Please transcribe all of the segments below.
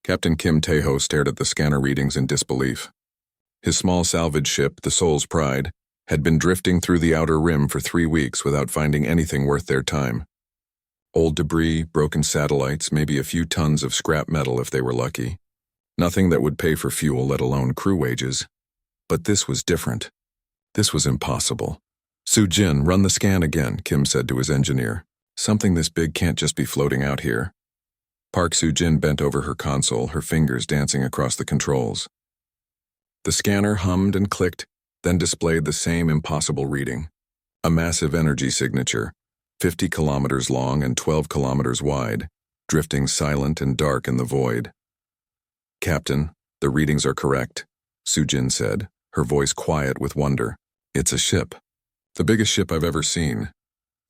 Captain Kim Tae-ho stared at the scanner readings in disbelief. His small salvage ship, the Soul's Pride, had been drifting through the outer rim for 3 weeks without finding anything worth their time. Old debris, broken satellites, maybe a few tons of scrap metal if they were lucky. Nothing that would pay for fuel, let alone crew wages. But this was different. This was impossible. Soo-jin, run the scan again, Kim said to his engineer. Something this big can't just be floating out here. Park Soo-jin bent over her console, her fingers dancing across the controls. The scanner hummed and clicked, then displayed the same impossible reading. A massive energy signature, 50 kilometers long and 12 kilometers wide, drifting silent and dark in the void. Captain, the readings are correct, Soo-jin said, her voice quiet with wonder. It's a ship. The biggest ship I've ever seen.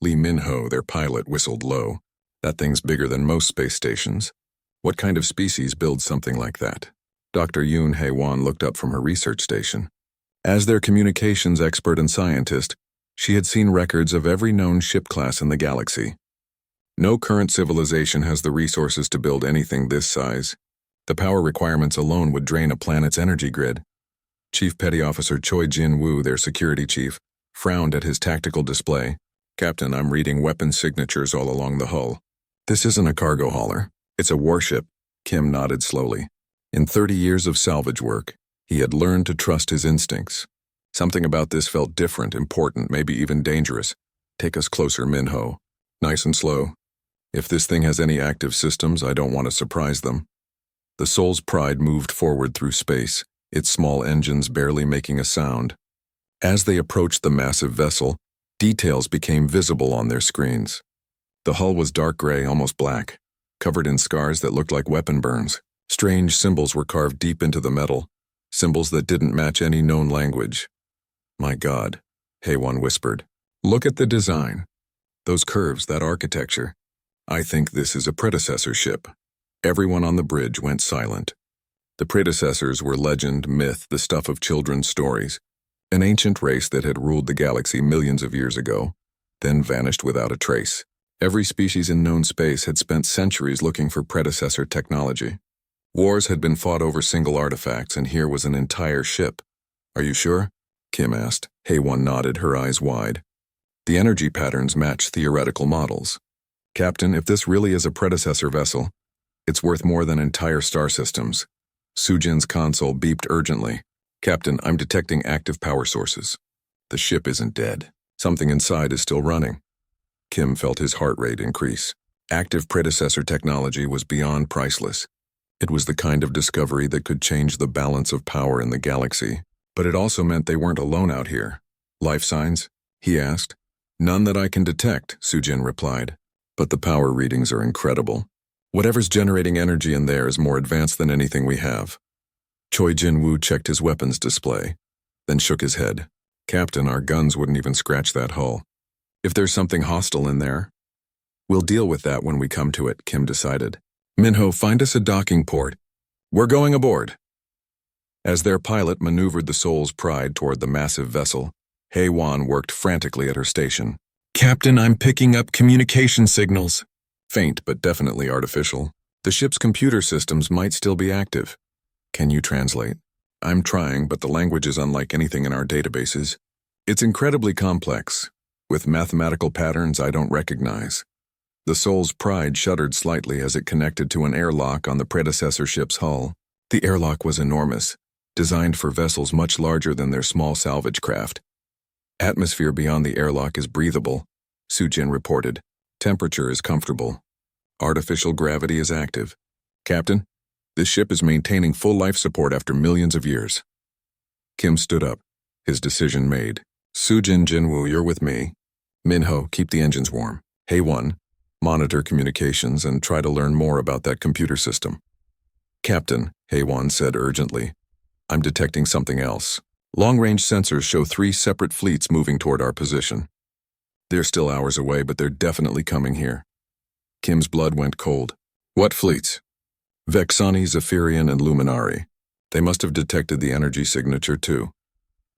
Lee Min-ho, their pilot, whistled low. That thing's bigger than most space stations. What kind of species builds something like that? Dr. Yoon Hae-won looked up from her research station. As their communications expert and scientist, she had seen records of every known ship class in the galaxy. No current civilization has the resources to build anything this size. The power requirements alone would drain a planet's energy grid. Chief Petty Officer Choi Jin-woo, their security chief, frowned at his tactical display. Captain, I'm reading weapon signatures all along the hull. This isn't a cargo hauler. It's a warship, Kim nodded slowly. In 30 years of salvage work, he had learned to trust his instincts. Something about this felt different, important, maybe even dangerous. Take us closer, Min-ho. Nice and slow. If this thing has any active systems, I don't want to surprise them. The Soul's Pride moved forward through space, its small engines barely making a sound. As they approached the massive vessel, details became visible on their screens. The hull was dark gray, almost black, covered in scars that looked like weapon burns. Strange symbols were carved deep into the metal, symbols that didn't match any known language. My God, Hae-won whispered. Look at the design. Those curves, that architecture. I think this is a predecessor ship. Everyone on the bridge went silent. The predecessors were legend, myth, the stuff of children's stories. An ancient race that had ruled the galaxy millions of years ago, then vanished without a trace. Every species in known space had spent centuries looking for predecessor technology. Wars had been fought over single artifacts, and here was an entire ship. Are you sure? Kim asked. Hae-won nodded, her eyes wide. The energy patterns matched theoretical models. Captain, if this really is a predecessor vessel, it's worth more than entire star systems. Soo-jin's console beeped urgently. Captain, I'm detecting active power sources. The ship isn't dead. Something inside is still running. Kim felt his heart rate increase. Active predecessor technology was beyond priceless. It was the kind of discovery that could change the balance of power in the galaxy. But it also meant they weren't alone out here. Life signs? He asked. None that I can detect, Soo-jin replied. But the power readings are incredible. Whatever's generating energy in there is more advanced than anything we have. Choi Jin-woo checked his weapons display, then shook his head. Captain, our guns wouldn't even scratch that hull. If there's something hostile in there, we'll deal with that when we come to it, Kim decided. Min-ho, find us a docking port. We're going aboard. As their pilot maneuvered the Soul's Pride toward the massive vessel, Hae-won worked frantically at her station. Captain, I'm picking up communication signals. Faint, but definitely artificial. The ship's computer systems might still be active. Can you translate? I'm trying, but the language is unlike anything in our databases. It's incredibly complex, with mathematical patterns I don't recognize. The Soul's Pride shuddered slightly as it connected to an airlock on the predecessor ship's hull. The airlock was enormous, designed for vessels much larger than their small salvage craft. Atmosphere beyond the airlock is breathable, Soo-jin reported. Temperature is comfortable. Artificial gravity is active. Captain, this ship is maintaining full life support after millions of years. Kim stood up, his decision made. Soo-jin, Jin-woo, you're with me. Min-ho, keep the engines warm. Hae-won, monitor communications and try to learn more about that computer system. Captain, Hae-won said urgently, I'm detecting something else. Long-range sensors show 3 separate fleets moving toward our position. They're still hours away, but they're definitely coming here. Kim's blood went cold. What fleets? Vexani, Zephyrian, and Luminari. They must have detected the energy signature too.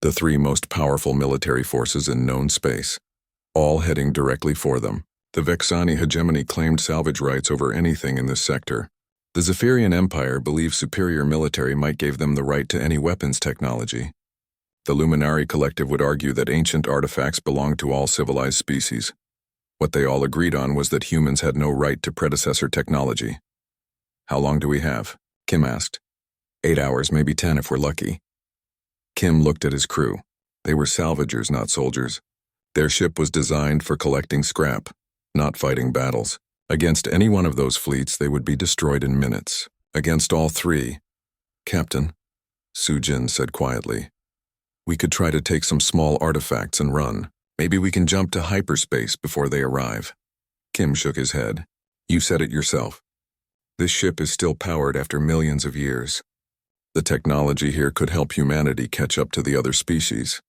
The 3 most powerful military forces in known space, all heading directly for them. The Vexani hegemony claimed salvage rights over anything in this sector. The Zephyrian Empire believed superior military might give them the right to any weapons technology. The Luminari Collective would argue that ancient artifacts belonged to all civilized species. What they all agreed on was that humans had no right to predecessor technology. "How long do we have?" Kim asked. 8 hours, maybe 10 if we're lucky. Kim looked at his crew. They were salvagers, not soldiers. Their ship was designed for collecting scrap, not fighting battles. Against any one of those fleets, they would be destroyed in minutes. Against all three, "Captain," Sujin said quietly, "we could try to take some small artifacts and run. Maybe we can jump to hyperspace before they arrive." Kim shook his head. "You said it yourself. This ship is still powered after millions of years. The technology here could help humanity catch up to the other species.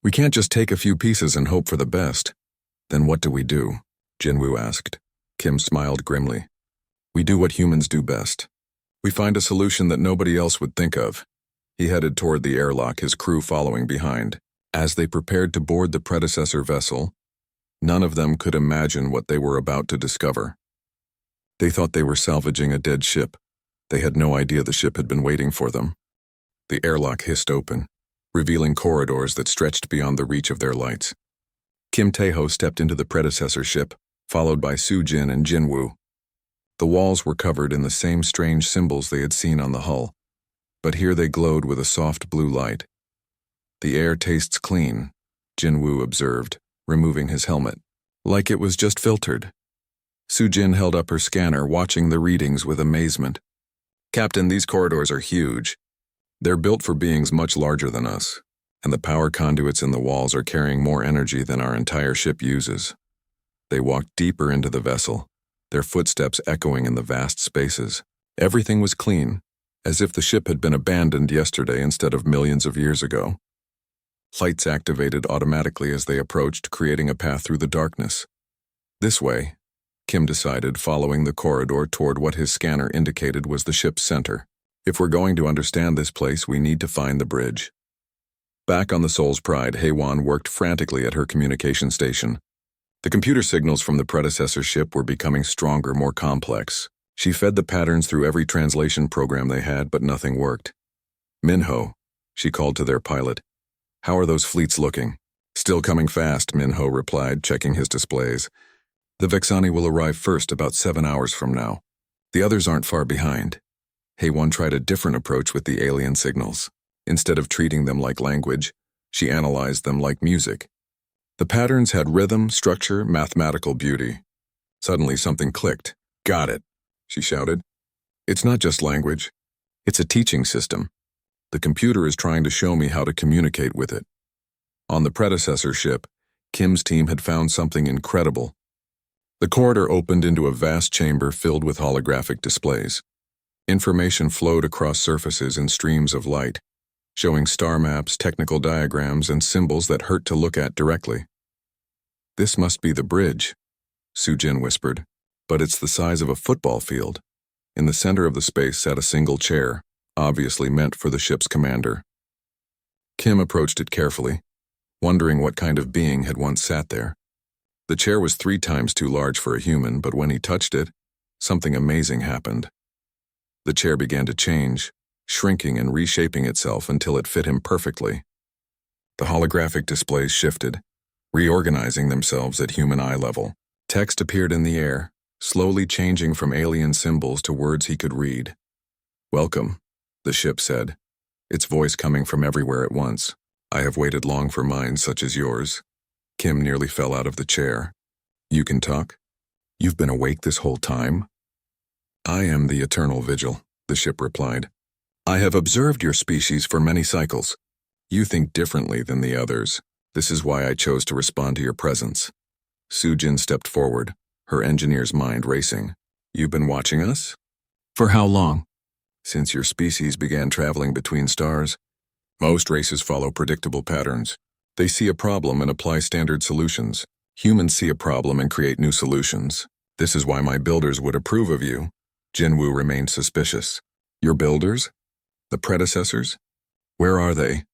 We can't just take a few pieces and hope for the best." "Then what do we do?" Jinwoo asked. Kim smiled grimly. "We do what humans do best. We find a solution that nobody else would think of." He headed toward the airlock, his crew following behind. As they prepared to board the predecessor vessel, none of them could imagine what they were about to discover. They thought they were salvaging a dead ship. They had no idea the ship had been waiting for them. The airlock hissed open, revealing corridors that stretched beyond the reach of their lights. Kim Tae-ho stepped into the predecessor ship, followed by Sujin and Jinwoo. The walls were covered in the same strange symbols they had seen on the hull, but here they glowed with a soft blue light. "The air tastes clean," Jinwoo observed, removing his helmet, "like it was just filtered." Sujin held up her scanner, watching the readings with amazement. "Captain, these corridors are huge. They're built for beings much larger than us, and the power conduits in the walls are carrying more energy than our entire ship uses." They walked deeper into the vessel, their footsteps echoing in the vast spaces. Everything was clean, as if the ship had been abandoned yesterday instead of millions of years ago. Lights activated automatically as they approached, creating a path through the darkness. This way, Kim decided, following the corridor toward what his scanner indicated was the ship's center. "If we're going to understand this place, we need to find the bridge." Back on the Soul's Pride, Haewon worked frantically at her communication station. The computer signals from the predecessor ship were becoming stronger, more complex. She fed the patterns through every translation program they had, but nothing worked. "Minho," she called to their pilot. "How are those fleets looking?" "Still coming fast," Minho replied, checking his displays. "The Vexani will arrive first about 7 hours from now. The others aren't far behind." Haewon tried a different approach with the alien signals. Instead of treating them like language, she analyzed them like music. The patterns had rhythm, structure, mathematical beauty. Suddenly something clicked. "Got it," she shouted. "It's not just language. It's a teaching system. The computer is trying to show me how to communicate with it." On the predecessor ship, Kim's team had found something incredible. The corridor opened into a vast chamber filled with holographic displays. Information flowed across surfaces in streams of light, showing star maps, technical diagrams, and symbols that hurt to look at directly. "This must be the bridge," Sujin whispered, "but it's the size of a football field." In the center of the space sat a single chair, obviously meant for the ship's commander. Kim approached it carefully, wondering what kind of being had once sat there. The chair was 3 times too large for a human, but when he touched it, something amazing happened. The chair began to change, shrinking and reshaping itself until it fit him perfectly. The holographic displays shifted, reorganizing themselves at human eye level. Text appeared in the air, slowly changing from alien symbols to words he could read. "Welcome," the ship said, its voice coming from everywhere at once. "I have waited long for minds such as yours." Kim nearly fell out of the chair. "You can talk? You've been awake this whole time?" "I am the Eternal Vigil," the ship replied. "I have observed your species for many cycles. You think differently than the others. This is why I chose to respond to your presence." Sujin stepped forward, her engineer's mind racing. "You've been watching us?" "For how long?" "Since your species began traveling between stars. Most races follow predictable patterns. They see a problem and apply standard solutions. Humans see a problem and create new solutions. This is why my builders would approve of you." Jinwoo remained suspicious. "Your builders? The predecessors? Where are they?"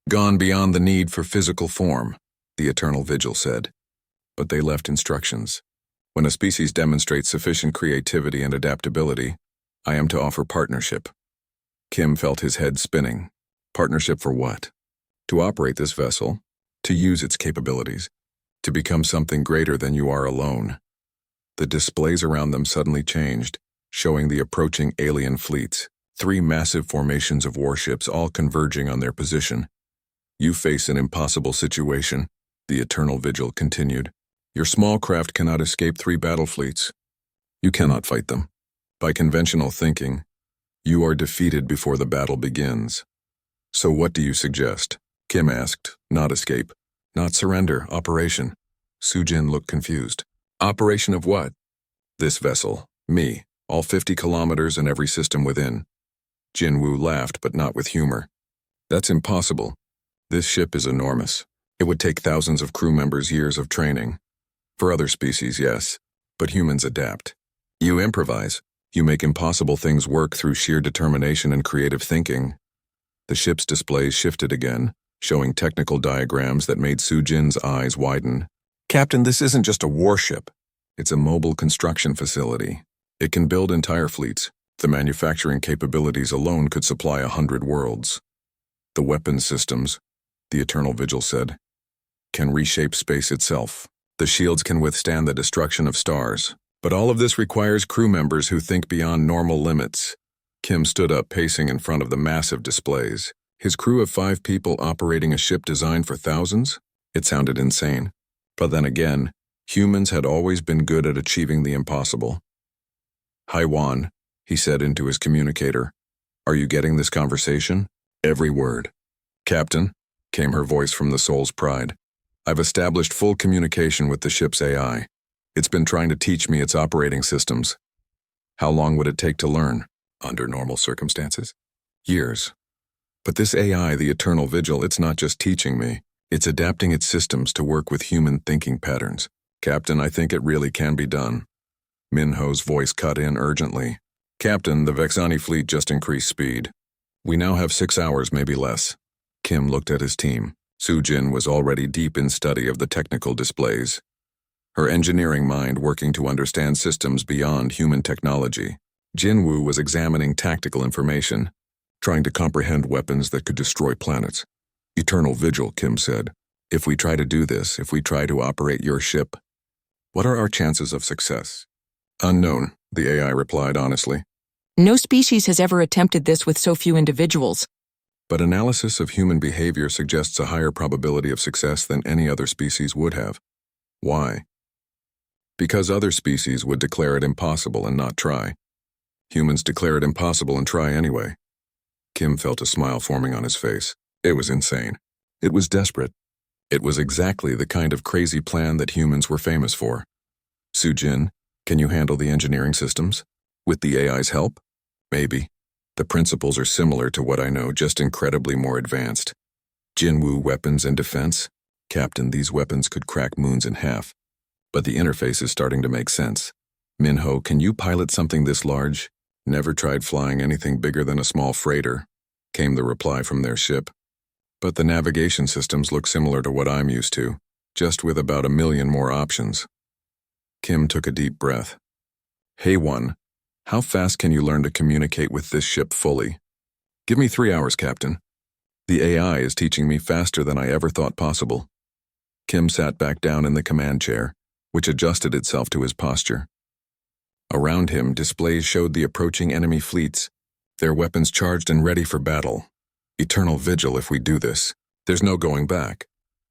"Gone beyond the need for physical form," the Eternal Vigil said. But they left instructions. When a species demonstrates sufficient creativity and adaptability, I am to offer partnership. Kim felt his head spinning. Partnership for what? To operate this vessel, to use its capabilities, to become something greater than you are alone. The displays around them suddenly changed, showing the approaching alien fleets, 3 massive formations of warships all converging on their position. You face an impossible situation, the Eternal Vigil continued. Your small craft cannot escape 3 battle fleets. You cannot fight them. By conventional thinking, you are defeated before the battle begins. So what do you suggest? Kim asked. Not escape. Not surrender. Operation. Sujin looked confused. Operation of what? This vessel. Me. All 50 kilometers and every system within. Jinwoo laughed, but not with humor. That's impossible. This ship is enormous. It would take thousands of crew members years of training. For other species, yes, but humans adapt. You improvise. You make impossible things work through sheer determination and creative thinking. The ship's displays shifted again, showing technical diagrams that made Sujin's eyes widen. Captain, this isn't just a warship. It's a mobile construction facility. It can build entire fleets. The manufacturing capabilities alone could supply 100 worlds. The weapons systems, the Eternal Vigil said, can reshape space itself. The shields can withstand the destruction of stars. But all of this requires crew members who think beyond normal limits. Kim stood up, pacing in front of the massive displays. His crew of 5 people operating a ship designed for thousands? It sounded insane. But then again, humans had always been good at achieving the impossible. Haiwan, he said into his communicator. Are you getting this conversation? Every word. Captain, came her voice from the Soul's Pride. I've established full communication with the ship's AI. It's been trying to teach me its operating systems. How long would it take to learn, under normal circumstances? Years. But this AI, the Eternal Vigil, it's not just teaching me. It's adapting its systems to work with human thinking patterns. Captain, I think it really can be done. Minho's voice cut in urgently. Captain, the Vexani fleet just increased speed. We now have 6 hours, maybe less. Kim looked at his team. Sujin was already deep in study of the technical displays. Her engineering mind working to understand systems beyond human technology. Jinwoo was examining tactical information, trying to comprehend weapons that could destroy planets. Eternal Vigil, Kim said. If we try to do this, if we try to operate your ship, what are our chances of success? Unknown, the AI replied honestly. No species has ever attempted this with so few individuals. But analysis of human behavior suggests a higher probability of success than any other species would have. Why? Because other species would declare it impossible and not try. Humans declare it impossible and try anyway. Kim felt a smile forming on his face. It was insane. It was desperate. It was exactly the kind of crazy plan that humans were famous for. Sujin, can you handle the engineering systems? With the AI's help? Maybe. The principles are similar to what I know, just incredibly more advanced. Jinwoo weapons and defense? Captain, these weapons could crack moons in half. But the interface is starting to make sense. Minho, can you pilot something this large? Never tried flying anything bigger than a small freighter, came the reply from their ship. But the navigation systems look similar to what I'm used to, just with about 1 million more options. Kim took a deep breath. Hey one, how fast can you learn to communicate with this ship fully? Give me 3 hours, Captain. The AI is teaching me faster than I ever thought possible. Kim sat back down in the command chair, which adjusted itself to his posture. Around him, displays showed the approaching enemy fleets, their weapons charged and ready for battle. Eternal Vigil if we do this. There's no going back.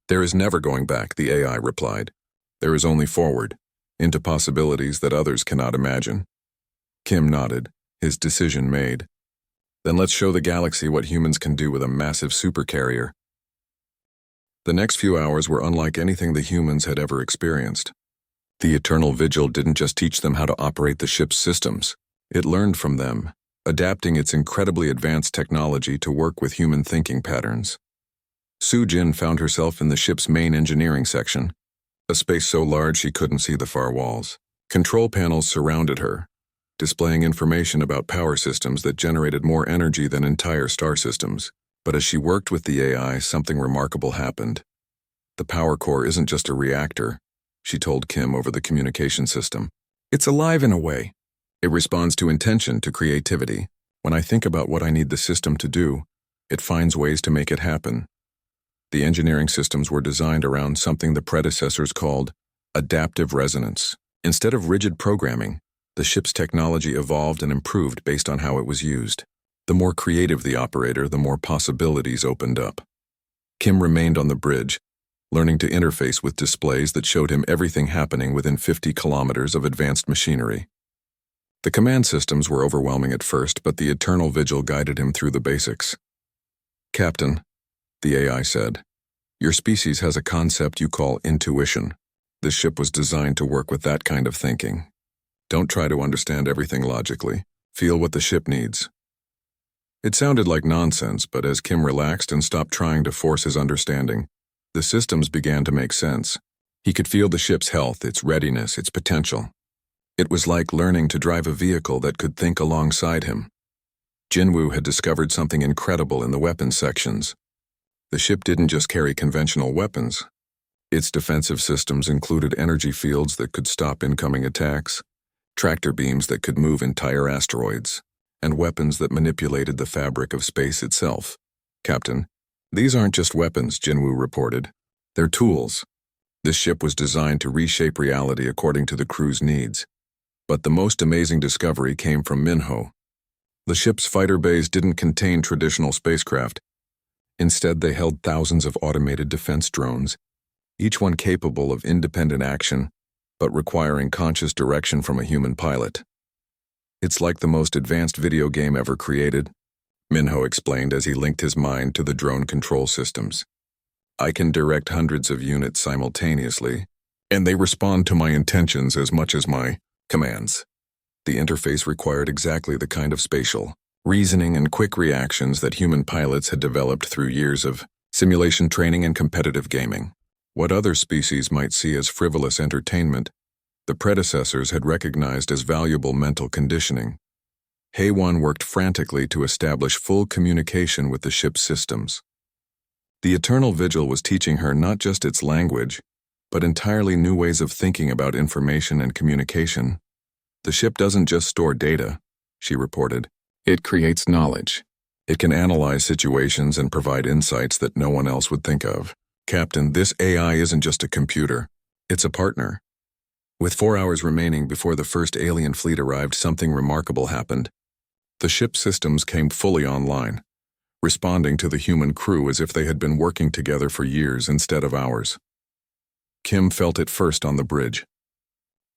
There is never going back, the AI replied. There is only forward, into possibilities that others cannot imagine. Kim nodded, his decision made. Then let's show the galaxy what humans can do with a massive supercarrier. The next few hours were unlike anything the humans had ever experienced. The Eternal Vigil didn't just teach them how to operate the ship's systems. It learned from them, adapting its incredibly advanced technology to work with human thinking patterns. Sujin found herself in the ship's main engineering section, a space so large she couldn't see the far walls. Control panels surrounded her, displaying information about power systems that generated more energy than entire star systems. But as she worked with the AI, something remarkable happened. The power core isn't just a reactor, she told Kim over the communication system. It's alive in a way. It responds to intention, to creativity. When I think about what I need the system to do, it finds ways to make it happen. The engineering systems were designed around something the predecessors called adaptive resonance. Instead of rigid programming, the ship's technology evolved and improved based on how it was used. The more creative the operator, the more possibilities opened up. Kim remained on the bridge, learning to interface with displays that showed him everything happening within 50 kilometers of advanced machinery. The command systems were overwhelming at first, but the eternal vigil guided him through the basics. "Captain," the AI said, "your species has a concept you call intuition. This ship was designed to work with that kind of thinking. Don't try to understand everything logically. Feel what the ship needs." It sounded like nonsense, but as Kim relaxed and stopped trying to force his understanding, the systems began to make sense. He could feel the ship's health, its readiness, its potential. It was like learning to drive a vehicle that could think alongside him. Jinwoo had discovered something incredible in the weapons sections. The ship didn't just carry conventional weapons. Its defensive systems included energy fields that could stop incoming attacks, tractor beams that could move entire asteroids, and weapons that manipulated the fabric of space itself. "Captain, these aren't just weapons," Jinwoo reported. "They're tools. This ship was designed to reshape reality according to the crew's needs." But the most amazing discovery came from Minho. The ship's fighter bays didn't contain traditional spacecraft. Instead, they held thousands of automated defense drones, each one capable of independent action, but requiring conscious direction from a human pilot. "It's like the most advanced video game ever created," Minho explained as he linked his mind to the drone control systems. "I can direct hundreds of units simultaneously, and they respond to my intentions as much as my commands." The interface required exactly the kind of spatial reasoning and quick reactions that human pilots had developed through years of simulation training and competitive gaming. What other species might see as frivolous entertainment, the predecessors had recognized as valuable mental conditioning. HFY worked frantically to establish full communication with the ship's systems. The eternal vigil was teaching her not just its language, but entirely new ways of thinking about information and communication. "The ship doesn't just store data," she reported. "It creates knowledge. It can analyze situations and provide insights that no one else would think of. Captain, this AI isn't just a computer. It's a partner." With 4 hours remaining before the first alien fleet arrived, something remarkable happened. The ship's systems came fully online, responding to the human crew as if they had been working together for years instead of hours. Kim felt it first on the bridge.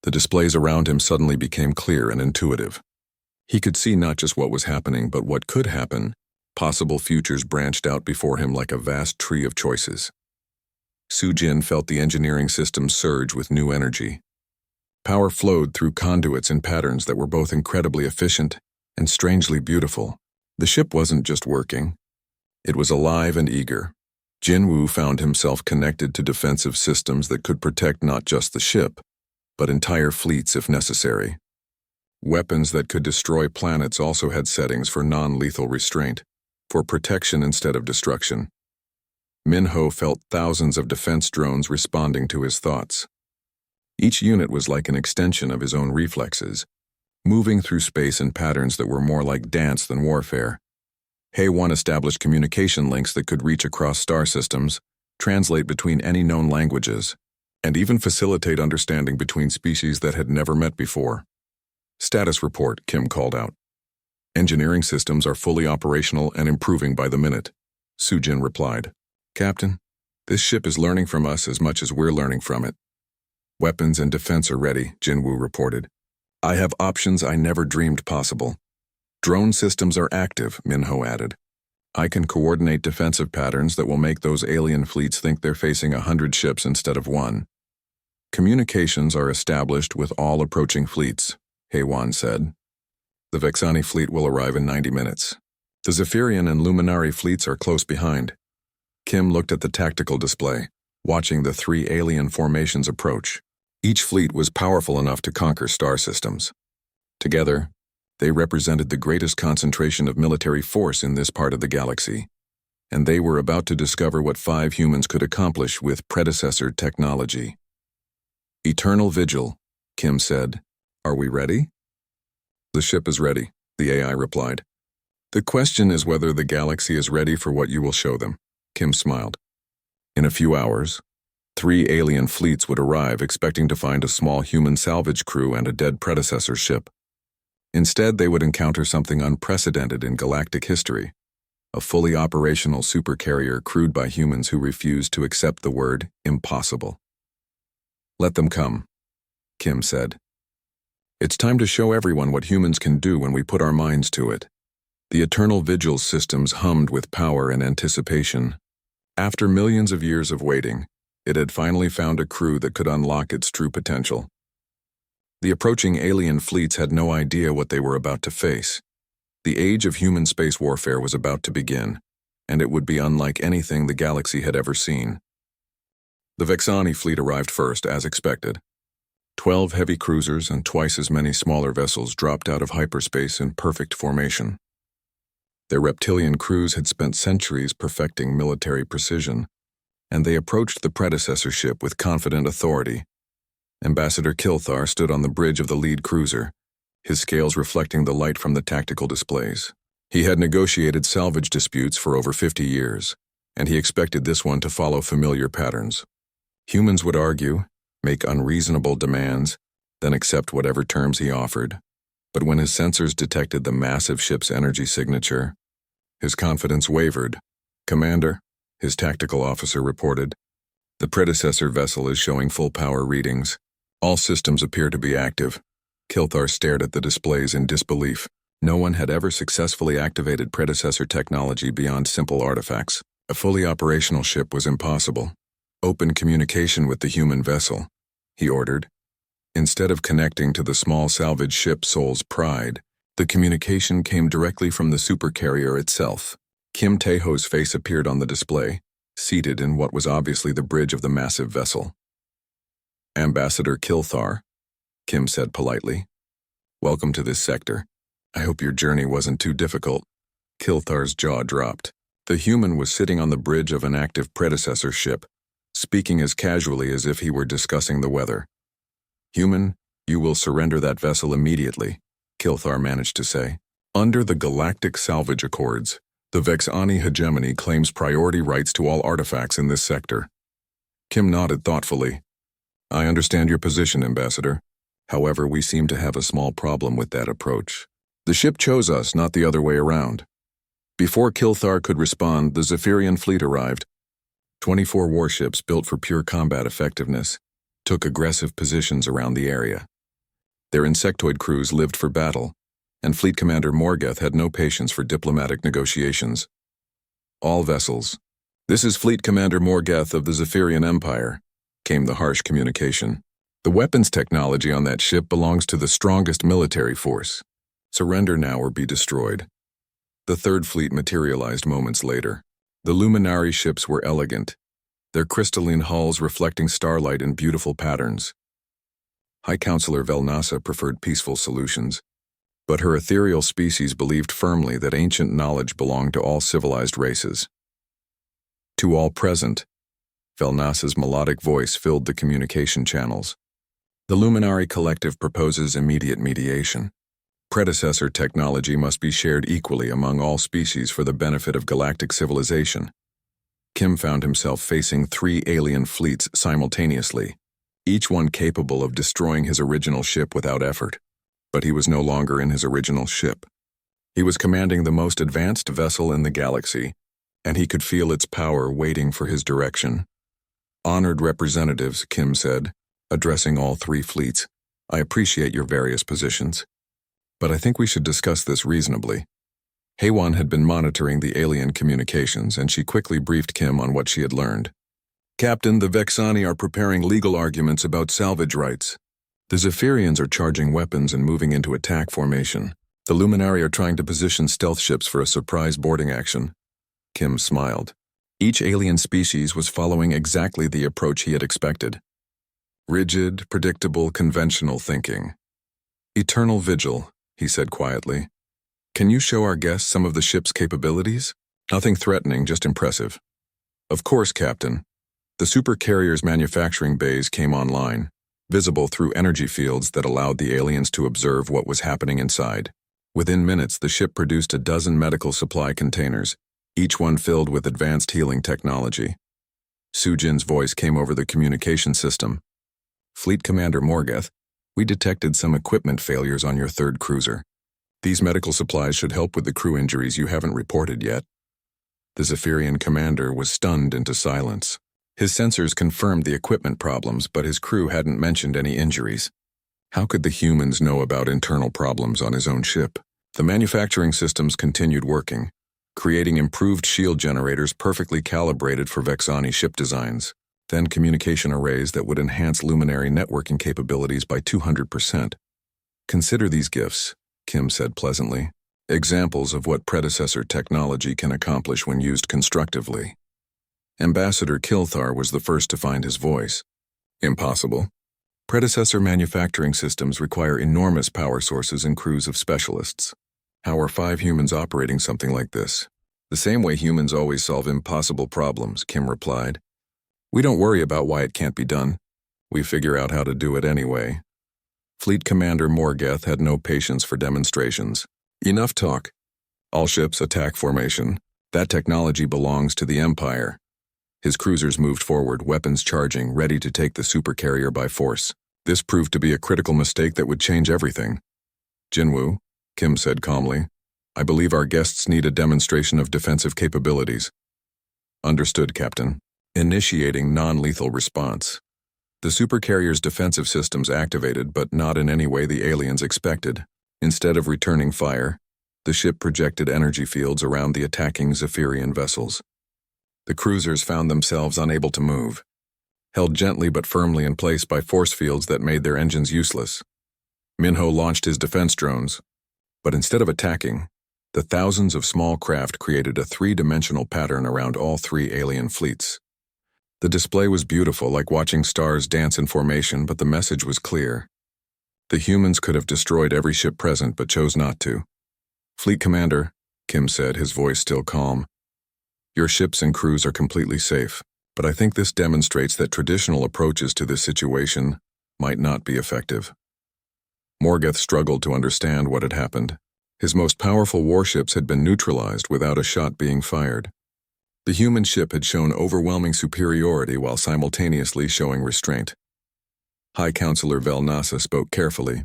The displays around him suddenly became clear and intuitive. He could see not just what was happening, but what could happen. Possible futures branched out before him like a vast tree of choices. Sujin felt the engineering system surge with new energy. Power flowed through conduits in patterns that were both incredibly efficient and strangely beautiful. The ship wasn't just working. It was alive and eager. Jinwoo found himself connected to defensive systems that could protect not just the ship, but entire fleets if necessary. Weapons that could destroy planets also had settings for non-lethal restraint, for protection instead of destruction. Minho felt thousands of defense drones responding to his thoughts. Each unit was like an extension of his own reflexes, moving through space in patterns that were more like dance than warfare. HFY established communication links that could reach across star systems, translate between any known languages, and even facilitate understanding between species that had never met before. "Status report," Kim called out. "Engineering systems are fully operational and improving by the minute," Sujin replied. "Captain, this ship is learning from us as much as we're learning from it." "Weapons and defense are ready," Jinwoo reported. "I have options I never dreamed possible." "Drone systems are active," Minho added. "I can coordinate defensive patterns that will make those alien fleets think they're facing 100 ships instead of one." "Communications are established with all approaching fleets," HFY said. "The Vexani fleet will arrive in 90 minutes. The Zephyrian and Luminari fleets are close behind." Kim looked at the tactical display, watching the 3 alien formations approach. Each fleet was powerful enough to conquer star systems. Together, they represented the greatest concentration of military force in this part of the galaxy, and they were about to discover what 5 humans could accomplish with predecessor technology. "Eternal vigil," Kim said. "Are we ready?" The ship is ready, the AI replied. The question is whether the galaxy is ready for what you will show them, Kim smiled. In a few hours, 3 alien fleets would arrive expecting to find a small human salvage crew and a dead predecessor ship. Instead, they would encounter something unprecedented in galactic history, a fully operational supercarrier crewed by humans who refused to accept the word impossible. Let them come, Kim said. It's time to show everyone what humans can do when we put our minds to it. The Eternal Vigil's systems hummed with power and anticipation. After millions of years of waiting, it had finally found a crew that could unlock its true potential. The approaching alien fleets had no idea what they were about to face. The age of human space warfare was about to begin, and it would be unlike anything the galaxy had ever seen. The Vexani fleet arrived first, as expected. 12 heavy cruisers and twice as many smaller vessels dropped out of hyperspace in perfect formation. Their reptilian crews had spent centuries perfecting military precision, and they approached the predecessor ship with confident authority. Ambassador Kilthar stood on the bridge of the lead cruiser, his scales reflecting the light from the tactical displays. He had negotiated salvage disputes for over 50 years, and he expected this one to follow familiar patterns. Humans would argue, make unreasonable demands, then accept whatever terms he offered. But when his sensors detected the massive ship's energy signature, his confidence wavered. Commander, his tactical officer reported, the predecessor vessel is showing full power readings. All systems appear to be active. Kilthar stared at the displays in disbelief. No one had ever successfully activated predecessor technology beyond simple artifacts. A fully operational ship was impossible. Open communication with the human vessel, he ordered. Instead of connecting to the small salvage ship Soul's Pride, the communication came directly from the supercarrier itself. Kim Taeho's face appeared on the display, seated in what was obviously the bridge of the massive vessel. Ambassador Kilthar, Kim said politely. Welcome to this sector. I hope your journey wasn't too difficult. Kilthar's jaw dropped. The human was sitting on the bridge of an active predecessor ship, speaking as casually as if he were discussing the weather. Human, you will surrender that vessel immediately, Kilthar managed to say. Under the Galactic Salvage Accords, the Vexani hegemony claims priority rights to all artifacts in this sector. Kim nodded thoughtfully. I understand your position, Ambassador. However, we seem to have a small problem with that approach. The ship chose us, not the other way around. Before Kilthar could respond, the Zephyrian fleet arrived. 24 warships built for pure combat effectiveness took aggressive positions around the area. Their insectoid crews lived for battle, and Fleet Commander Morgeth had no patience for diplomatic negotiations. All vessels. This is Fleet Commander Morgeth of the Zephyrian Empire, came the harsh communication. The weapons technology on that ship belongs to the strongest military force. Surrender now or be destroyed. The Third Fleet materialized moments later. The Luminari ships were elegant, their crystalline hulls reflecting starlight in beautiful patterns. High Counselor Velnasa preferred peaceful solutions, but her ethereal species believed firmly that ancient knowledge belonged to all civilized races. To all present, Velnasa's melodic voice filled the communication channels. The Luminari Collective proposes immediate mediation. Predecessor technology must be shared equally among all species for the benefit of galactic civilization. Kim found himself facing 3 alien fleets simultaneously, each one capable of destroying his original ship without effort. But he was no longer in his original ship. He was commanding the most advanced vessel in the galaxy, and he could feel its power waiting for his direction. Honored representatives, Kim said, addressing all 3 fleets, I appreciate your various positions, but I think we should discuss this reasonably. Haywan had been monitoring the alien communications, and she quickly briefed Kim on what she had learned. Captain, the Vexani are preparing legal arguments about salvage rights. The Zephyrians are charging weapons and moving into attack formation. The Luminari are trying to position stealth ships for a surprise boarding action. Kim smiled. Each alien species was following exactly the approach he had expected. Rigid, predictable, conventional thinking. Eternal Vigil, he said quietly. Can you show our guests some of the ship's capabilities? Nothing threatening, just impressive. Of course, Captain. The supercarrier's manufacturing bays came online. visible through energy fields that allowed the aliens to observe what was happening inside. Within minutes, the ship produced a dozen medical supply containers, each one filled with advanced healing technology. Sujin's voice came over the communication system. Fleet Commander Morgeth, we detected some equipment failures on your third cruiser. These medical supplies should help with the crew injuries you haven't reported yet. The Zephyrian commander was stunned into silence. His sensors confirmed the equipment problems, but his crew hadn't mentioned any injuries. How could the humans know about internal problems on his own ship? The manufacturing systems continued working, creating improved shield generators perfectly calibrated for Vexani ship designs, then communication arrays that would enhance luminary networking capabilities by 200%. Consider these gifts, Kim said pleasantly, examples of what predecessor technology can accomplish when used constructively. Ambassador Kilthar was the first to find his voice. Impossible. Predecessor manufacturing systems require enormous power sources and crews of specialists. How are 5 humans operating something like this? The same way humans always solve impossible problems, Kim replied. We don't worry about why it can't be done. We figure out how to do it anyway. Fleet Commander Morgeth had no patience for demonstrations. Enough talk. All ships attack formation. That technology belongs to the Empire. His cruisers moved forward, weapons charging, ready to take the Supercarrier by force. This proved to be a critical mistake that would change everything. Jinwoo, Kim said calmly, I believe our guests need a demonstration of defensive capabilities. Understood, Captain. Initiating non-lethal response. The Supercarrier's defensive systems activated, but not in any way the aliens expected. Instead of returning fire, the ship projected energy fields around the attacking Zephyrian vessels. The cruisers found themselves unable to move, held gently but firmly in place by force fields that made their engines useless. Minho launched his defense drones, but instead of attacking, the thousands of small craft created a 3-dimensional pattern around all 3 alien fleets. The display was beautiful, like watching stars dance in formation, but the message was clear. The humans could have destroyed every ship present, but chose not to. Fleet Commander, Kim said, his voice still calm. Your ships and crews are completely safe, but I think this demonstrates that traditional approaches to this situation might not be effective. Morgeth struggled to understand what had happened. His most powerful warships had been neutralized without a shot being fired. The human ship had shown overwhelming superiority while simultaneously showing restraint. High Counselor Velnasa spoke carefully.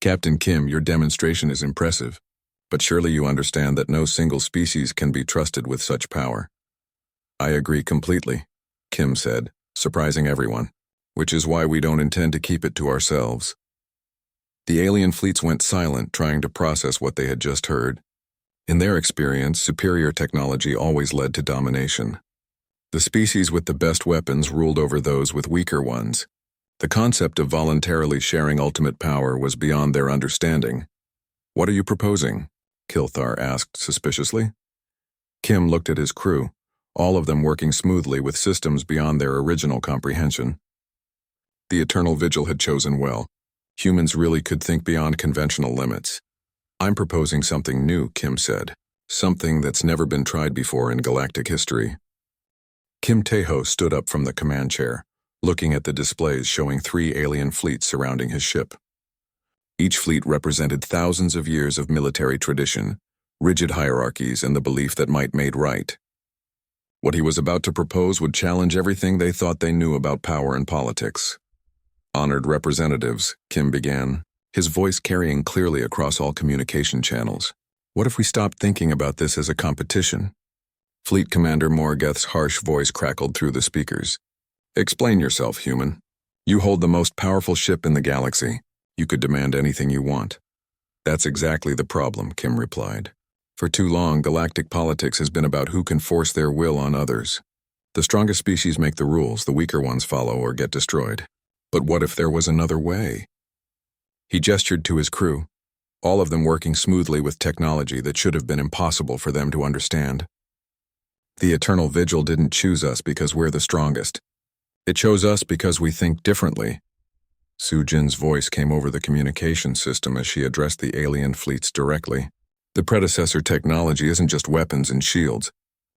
Captain Kim, your demonstration is impressive, but surely you understand that no single species can be trusted with such power. I agree completely, Kim said, surprising everyone, which is why we don't intend to keep it to ourselves. The alien fleets went silent, trying to process what they had just heard. In their experience, superior technology always led to domination. The species with the best weapons ruled over those with weaker ones. The concept of voluntarily sharing ultimate power was beyond their understanding. What are you proposing? Kilthar asked suspiciously. Kim looked at his crew, all of them working smoothly with systems beyond their original comprehension. The Eternal Vigil had chosen well. Humans really could think beyond conventional limits. I'm proposing something new, Kim said. Something that's never been tried before in galactic history. Kim Taeho stood up from the command chair, looking at the displays showing 3 alien fleets surrounding his ship. Each fleet represented thousands of years of military tradition, rigid hierarchies, and the belief that might made right. What he was about to propose would challenge everything they thought they knew about power and politics. Honored representatives, Kim began, his voice carrying clearly across all communication channels. What if we stopped thinking about this as a competition? Fleet Commander Morgeth's harsh voice crackled through the speakers. Explain yourself, human. You hold the most powerful ship in the galaxy. You could demand anything you want. That's exactly the problem, Kim replied. For too long, galactic politics has been about who can force their will on others. The strongest species make the rules, the weaker ones follow or get destroyed. But what if there was another way? He gestured to his crew, all of them working smoothly with technology that should have been impossible for them to understand. The Eternal Vigil didn't choose us because we're the strongest. It chose us because we think differently. Sujin's voice came over the communication system as she addressed the alien fleets directly. The predecessor technology isn't just weapons and shields.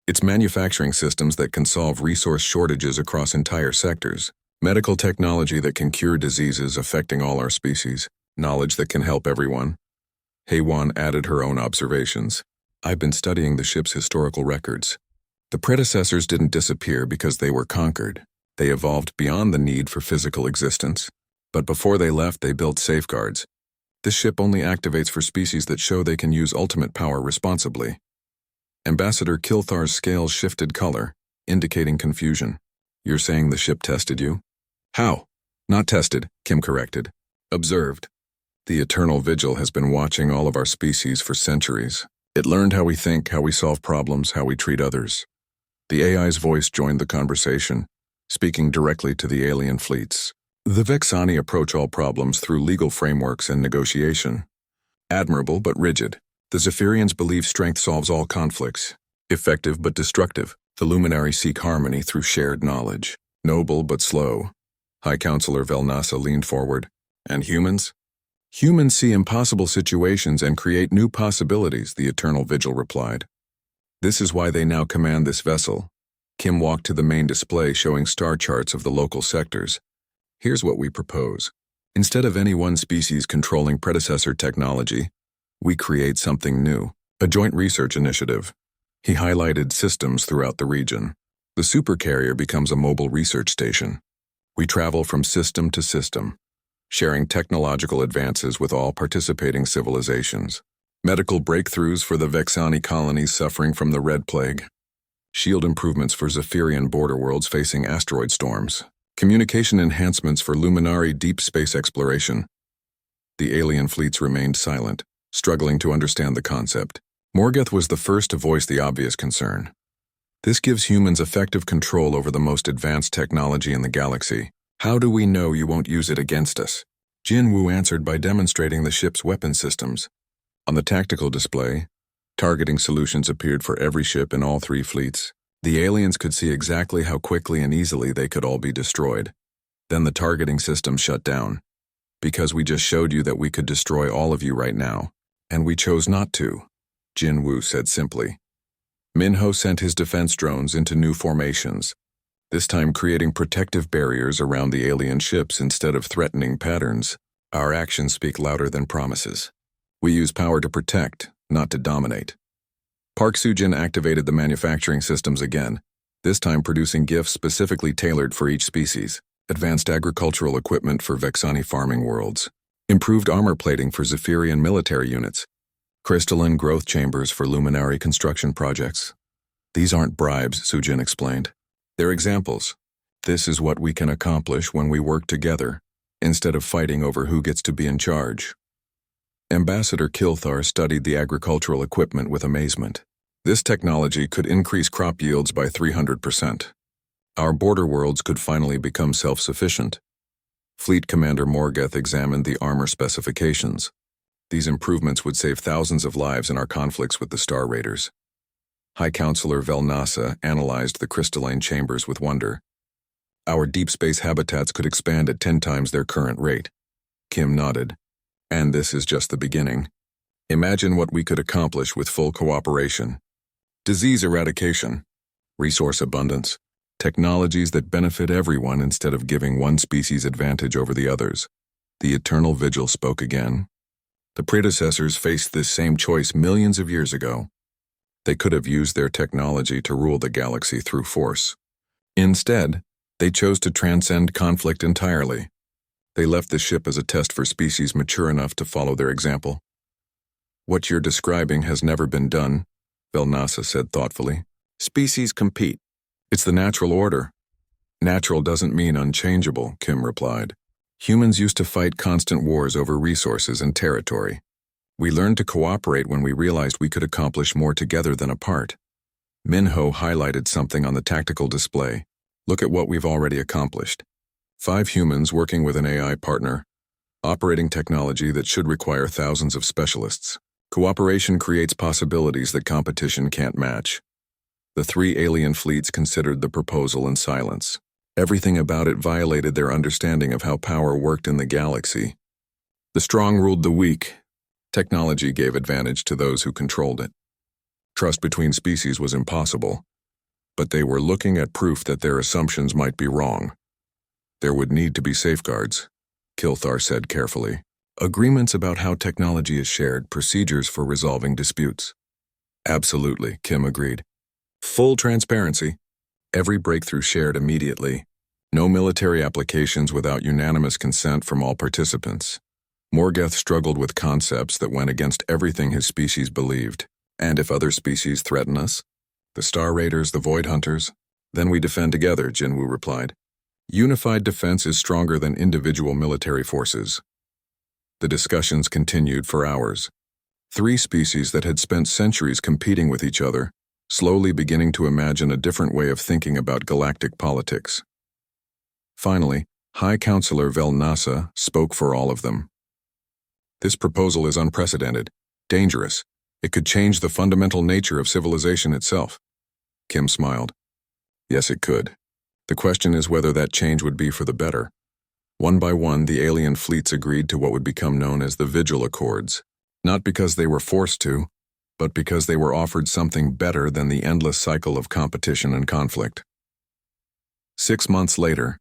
It's manufacturing systems that can solve resource shortages across entire sectors. Medical technology that can cure diseases affecting all our species. Knowledge that can help everyone. Heywan added her own observations. I've been studying the ship's historical records. The predecessors didn't disappear because they were conquered. They evolved beyond the need for physical existence. But before they left, they built safeguards. This ship only activates for species that show they can use ultimate power responsibly. Ambassador Kilthar's scales shifted color, indicating confusion. You're saying the ship tested you? How? Not tested, Kim corrected. Observed. The Eternal Vigil has been watching all of our species for centuries. It learned how we think, how we solve problems, how we treat others. The AI's voice joined the conversation, speaking directly to the alien fleets. The Vexani approach all problems through legal frameworks and negotiation. Admirable but rigid. The Zephyrians believe strength solves all conflicts. Effective but destructive. The Luminaries seek harmony through shared knowledge. Noble but slow. High Counselor Velnasa leaned forward. And humans? Humans see impossible situations and create new possibilities, the Eternal Vigil replied. This is why they now command this vessel. Kim walked to the main display showing star charts of the local sectors. Here's what we propose. Instead of any one species controlling predecessor technology, we create something new, a joint research initiative. He highlighted systems throughout the region. The Supercarrier becomes a mobile research station. We travel from system to system, sharing technological advances with all participating civilizations. Medical breakthroughs for the Vexani colonies suffering from the Red Plague. Shield improvements for Zephyrian border worlds facing asteroid storms. Communication enhancements for Luminari deep space exploration. The alien fleets remained silent, struggling to understand the concept. Morgoth was the first to voice the obvious concern. This gives humans effective control over the most advanced technology in the galaxy. How do we know you won't use it against us? Jin Wu answered by demonstrating the ship's weapon systems. On the tactical display, targeting solutions appeared for every ship in all three fleets. The aliens could see exactly how quickly and easily they could all be destroyed. Then the targeting system shut down. Because we just showed you that we could destroy all of you right now, and we chose not to, Jin Wu said simply. Minho sent his defense drones into new formations, this time creating protective barriers around the alien ships instead of threatening patterns. Our actions speak louder than promises. We use power to protect, not to dominate. Park Sujin activated the manufacturing systems again, this time producing gifts specifically tailored for each species. Advanced agricultural equipment for Vexani farming worlds. Improved armor plating for Zephyrian military units. Crystalline growth chambers for Luminari construction projects. These aren't bribes, Sujin explained. They're examples. This is what we can accomplish when we work together, instead of fighting over who gets to be in charge. Ambassador Kilthar studied the agricultural equipment with amazement. This technology could increase crop yields by 300%. Our border worlds could finally become self-sufficient. Fleet Commander Morgoth examined the armor specifications. These improvements would save thousands of lives in our conflicts with the Star Raiders. High Counselor Velnasa analyzed the crystalline chambers with wonder. Our deep space habitats could expand at 10 times their current rate. Kim nodded. And this is just the beginning. Imagine what we could accomplish with full cooperation. Disease eradication, resource abundance, technologies that benefit everyone instead of giving one species advantage over the others. The Eternal Vigil spoke again. The predecessors faced this same choice millions of years ago. They could have used their technology to rule the galaxy through force. Instead, they chose to transcend conflict entirely. They left the ship as a test for species mature enough to follow their example. What you're describing has never been done, Velnasa said thoughtfully. Species compete. It's the natural order. Natural doesn't mean unchangeable, Kim replied. Humans used to fight constant wars over resources and territory. We learned to cooperate when we realized we could accomplish more together than apart. Minho highlighted something on the tactical display. Look at what we've already accomplished. 5 humans working with an AI partner, operating technology that should require thousands of specialists. Cooperation creates possibilities that competition can't match. The 3 alien fleets considered the proposal in silence. Everything about it violated their understanding of how power worked in the galaxy. The strong ruled the weak. Technology gave advantage to those who controlled it. Trust between species was impossible, but they were looking at proof that their assumptions might be wrong. There would need to be safeguards, Kilthar said carefully. Agreements about how technology is shared, procedures for resolving disputes. Absolutely, Kim agreed. Full transparency. Every breakthrough shared immediately. No military applications without unanimous consent from all participants. Morgoth struggled with concepts that went against everything his species believed. And if other species threaten us? The Star Raiders, the Void Hunters? Then we defend together, Jinwu replied. Unified defense is stronger than individual military forces. The discussions continued for hours. Three species that had spent centuries competing with each other, slowly beginning to imagine a different way of thinking about galactic politics. Finally, High Counselor Vel Nasa spoke for all of them. This proposal is unprecedented, dangerous. It could change the fundamental nature of civilization itself. Kim smiled. Yes, it could. The question is whether that change would be for the better. One by one, the alien fleets agreed to what would become known as the Vigil Accords, not because they were forced to, but because they were offered something better than the endless cycle of competition and conflict. 6 months later,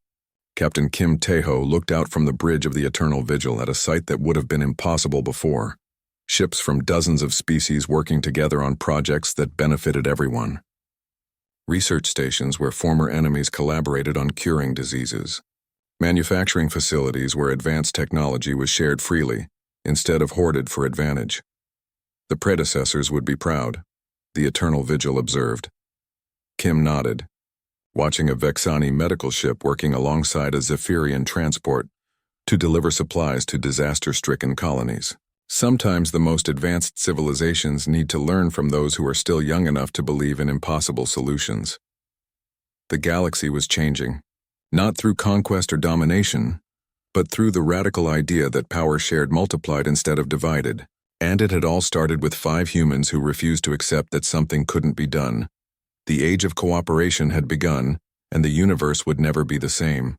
Captain Kim Taeho looked out from the bridge of the Eternal Vigil at a sight that would have been impossible before. Ships from dozens of species working together on projects that benefited everyone. Research stations where former enemies collaborated on curing diseases. Manufacturing facilities where advanced technology was shared freely, instead of hoarded for advantage. The predecessors would be proud, the Eternal Vigil observed. Kim nodded, watching a Vexani medical ship working alongside a Zephyrian transport to deliver supplies to disaster-stricken colonies. Sometimes the most advanced civilizations need to learn from those who are still young enough to believe in impossible solutions. The galaxy was changing, not through conquest or domination, but through the radical idea that power shared multiplied instead of divided. And it had all started with 5 humans who refused to accept that something couldn't be done. The age of cooperation had begun, and the universe would never be the same.